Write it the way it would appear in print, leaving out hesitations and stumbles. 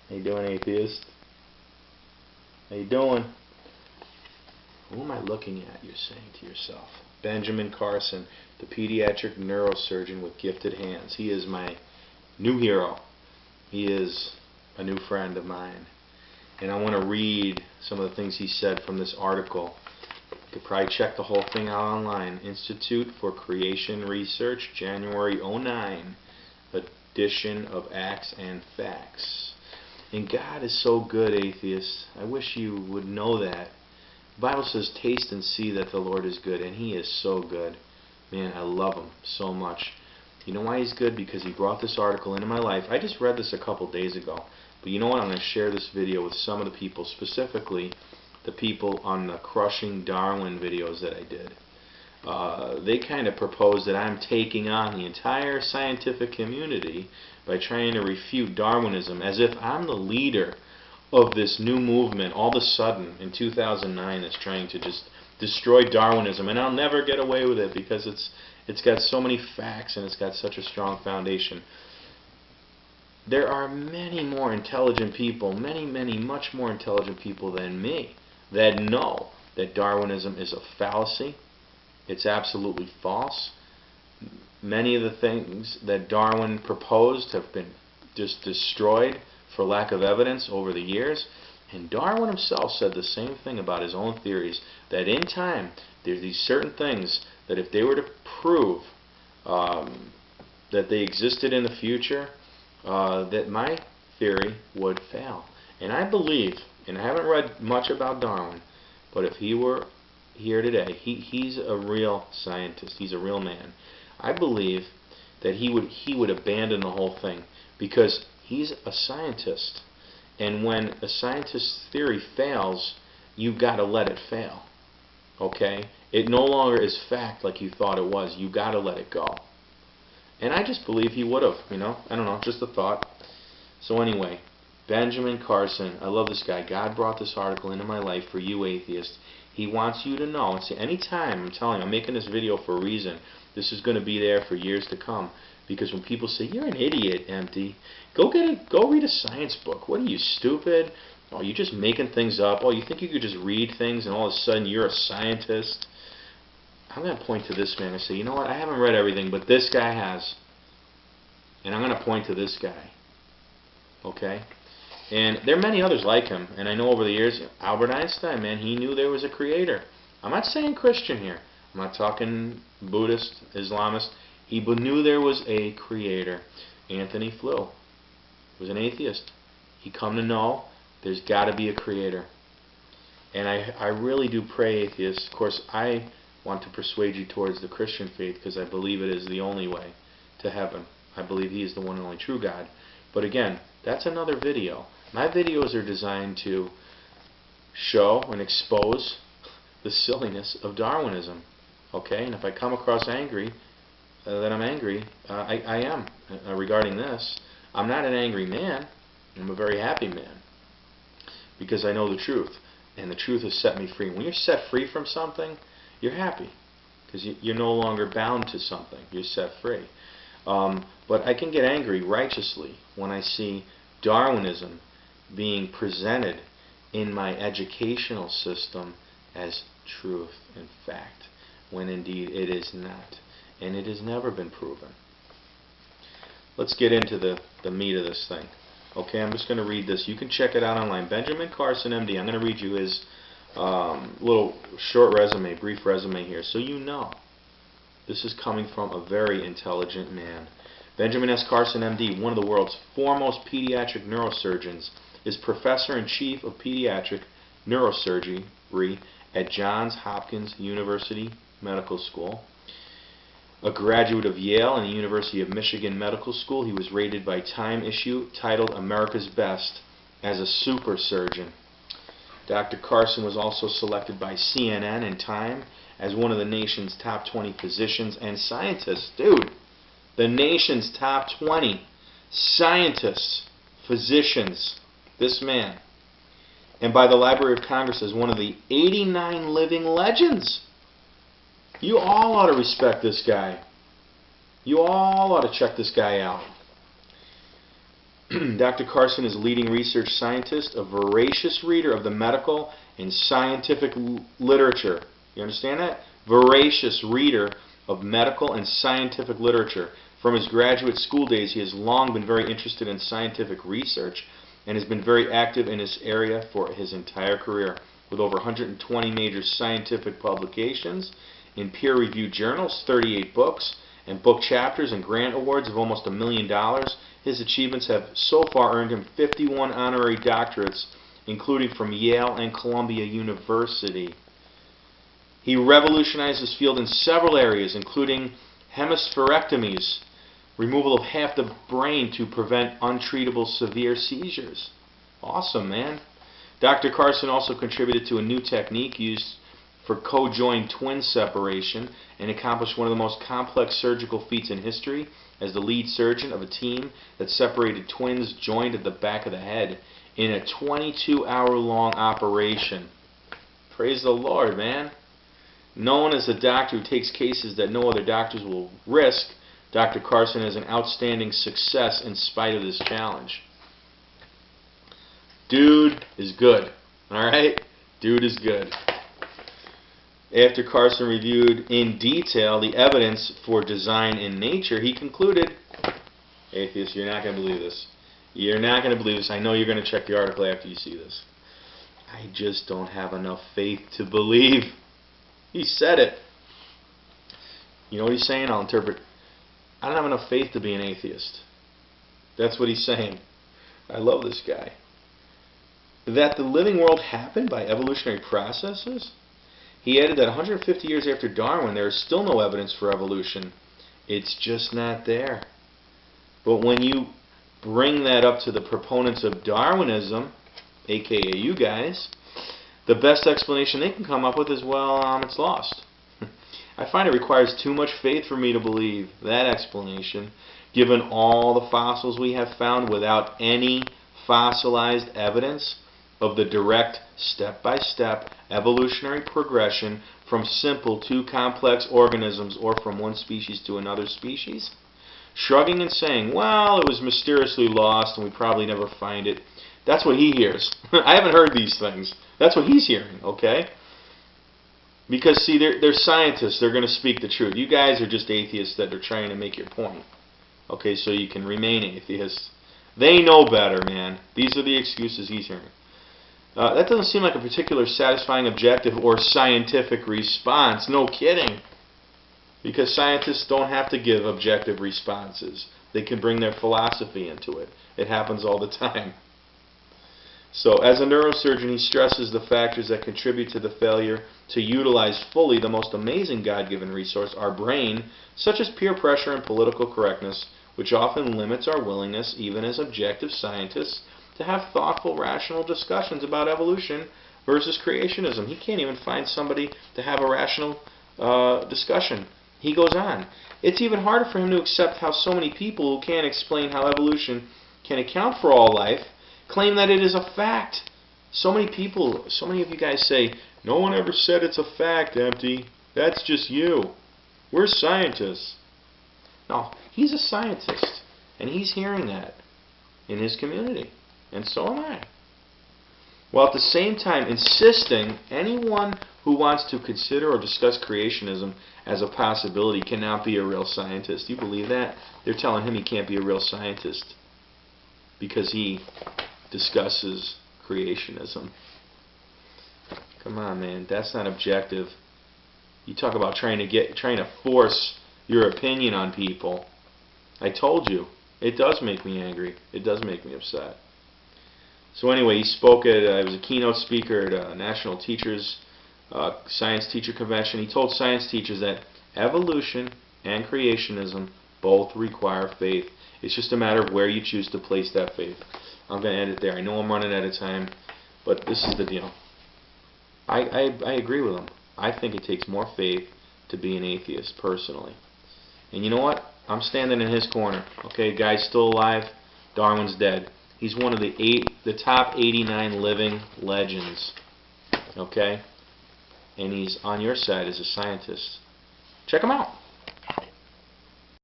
How you doing, atheist? How you doing? Who am I looking at, you're saying to yourself? Benjamin Carson, the pediatric neurosurgeon with gifted hands. He is my new hero. He is a new friend of mine. And I want to read some of the things he said from this article. You could probably check the whole thing out online. Institute for Creation Research, January 09, edition of Acts and Facts. And God is so good, atheists. I wish you would know that. The Bible says, taste and see that the Lord is good, and He is so good. Man, I love Him so much. You know why He's good? Because He brought this article into my life. I just read this a couple days ago. But you know what? I'm going to share this video with some of the people, specifically the people on the Crushing Darwin videos that I did. They kind of propose that I'm taking on the entire scientific community by trying to refute Darwinism, as if I'm the leader of this new movement all of a sudden in 2009 that's trying to just destroy Darwinism, and I'll never get away with it because it's got so many facts and it's got such a strong foundation. There are many more intelligent people, much more intelligent people than me, that know that Darwinism is a fallacy. It's absolutely false. Many of the things that Darwin proposed have been just destroyed for lack of evidence over the years. And Darwin himself said the same thing about his own theories, that in time there's these certain things that if they were to prove that they existed in the future, that my theory would fail. And I believe, and I haven't read much about Darwin, but if he were here today, he's a real scientist, he's a real man. I believe that he would abandon the whole thing, because he's a scientist, and when a scientist's theory fails, you've got to let it fail. Okay? It no longer is fact like you thought it was. You've got to let it go. And I just believe he would have, you know. I don't know, just a thought. So anyway, Benjamin Carson, I love this guy. God brought this article into my life for you atheists. He wants you to know, and say, anytime, I'm telling you, I'm making this video for a reason. This is going to be there for years to come. Because when people say, you're an idiot, Empty, go read a science book. What are you, stupid? Oh, you're just making things up. Oh, you think you could just read things and all of a sudden you're a scientist? I'm going to point to this man and say, you know what, I haven't read everything, but this guy has. And I'm going to point to this guy. Okay? And there are many others like him. And I know over the years, Albert Einstein, man, he knew there was a creator. I'm not saying Christian here. I'm not talking Buddhist, Islamist. He knew there was a creator. Anthony Flew was an atheist. He come to know there's got to be a creator. And I really do pray, atheists. Of course, I want to persuade you towards the Christian faith because I believe it is the only way to heaven. I believe He is the one and only true God. But again, that's another video. My videos are designed to show and expose the silliness of Darwinism. Okay? And if I come across angry, then I'm angry. I am regarding this. I'm not an angry man. I'm a very happy man because I know the truth, and the truth has set me free. When you're set free from something, you're happy because you're no longer bound to something. You're set free. But I can get angry righteously when I see Darwinism being presented in my educational system as truth and fact, when indeed it is not. And it has never been proven. Let's get into the meat of this thing. Okay, I'm just going to read this. You can check it out online. Benjamin Carson, MD. I'm going to read you his little short resume, brief resume here, so you know this is coming from a very intelligent man. Benjamin S. Carson, MD, one of the world's foremost pediatric neurosurgeons, is Professor-in-Chief of Pediatric Neurosurgery at Johns Hopkins University Medical School. A graduate of Yale and the University of Michigan Medical School, he was rated by Time issue titled America's Best as a super surgeon. Dr. Carson was also selected by CNN and Time as one of the nation's top 20 physicians and scientists. Dude, the nation's top 20 scientists, physicians, this man. And by the Library of Congress as one of the 89 living legends. You all ought to respect this guy. You all ought to check this guy out. Dr. Carson is a leading research scientist, a voracious reader of the medical and scientific literature. You understand that? Voracious reader of medical and scientific literature. From his graduate school days, he has long been very interested in scientific research and has been very active in this area for his entire career, with over 120 major scientific publications in peer-reviewed journals, 38 books, and book chapters and grant awards of almost $1 million. His achievements have so far earned him 51 honorary doctorates, including from Yale and Columbia University. He revolutionized his field in several areas, including hemispherectomies, removal of half the brain to prevent untreatable severe seizures. Awesome, man. Dr. Carson also contributed to a new technique used for co-joined twin separation and accomplished one of the most complex surgical feats in history as the lead surgeon of a team that separated twins joined at the back of the head in a 22-hour-long operation. Praise the Lord, man. Known as a doctor who takes cases that no other doctors will risk, Dr. Carson is an outstanding success in spite of this challenge. Dude is good. Alright? Dude is good. After Carson reviewed in detail the evidence for design in nature, he concluded, atheists, you're not going to believe this. You're not going to believe this. I know you're going to check the article after you see this. I just don't have enough faith to believe. He said it. You know what he's saying? I'll interpret. I don't have enough faith to be an atheist. That's what he's saying. I love this guy. That the living world happened by evolutionary processes? He added that 150 years after Darwin, there is still no evidence for evolution. It's just not there. But when you bring that up to the proponents of Darwinism, aka you guys, the best explanation they can come up with is, well, it's lost. I find it requires too much faith for me to believe that explanation, given all the fossils we have found without any fossilized evidence of the direct step-by-step evolutionary progression from simple to complex organisms or from one species to another species. Shrugging and saying, well, it was mysteriously lost and we probably never find it. That's what he hears. I haven't heard these things. That's what he's hearing, okay? Because, see, they're scientists. They're going to speak the truth. You guys are just atheists that are trying to make your point. Okay, so you can remain atheists. They know better, man. These are the excuses he's hearing. That doesn't seem like a particular satisfying objective or scientific response. No kidding. Because scientists don't have to give objective responses. They can bring their philosophy into it. It happens all the time. So, as a neurosurgeon, he stresses the factors that contribute to the failure to utilize fully the most amazing God-given resource, our brain, such as peer pressure and political correctness, which often limits our willingness, even as objective scientists, to have thoughtful, rational discussions about evolution versus creationism. He can't even find somebody to have a rational discussion. He goes on. It's even harder for him to accept how so many people who can't explain how evolution can account for all life claim that it is a fact. So many people, so many of you guys say, no one ever said it's a fact, Empty. That's just you. We're scientists. No, he's a scientist, and he's hearing that in his community. And so am I. While at the same time insisting anyone who wants to consider or discuss creationism as a possibility cannot be a real scientist. Do you believe that? They're telling him he can't be a real scientist because he discusses creationism. Come on, man. That's not objective. You talk about trying to force your opinion on people. I told you. It does make me angry. It does make me upset. So anyway, he spoke at, he was a keynote speaker at a National Teachers Science Teacher Convention. He told science teachers that evolution and creationism both require faith. It's just a matter of where you choose to place that faith. I'm going to end it there. I know I'm running out of time, but this is the deal. I agree with him. I think it takes more faith to be an atheist, personally. And you know what? I'm standing in his corner. Okay, guy's still alive. Darwin's dead. He's one of the top 89 living legends. Okay? And he's on your side as a scientist. Check him out.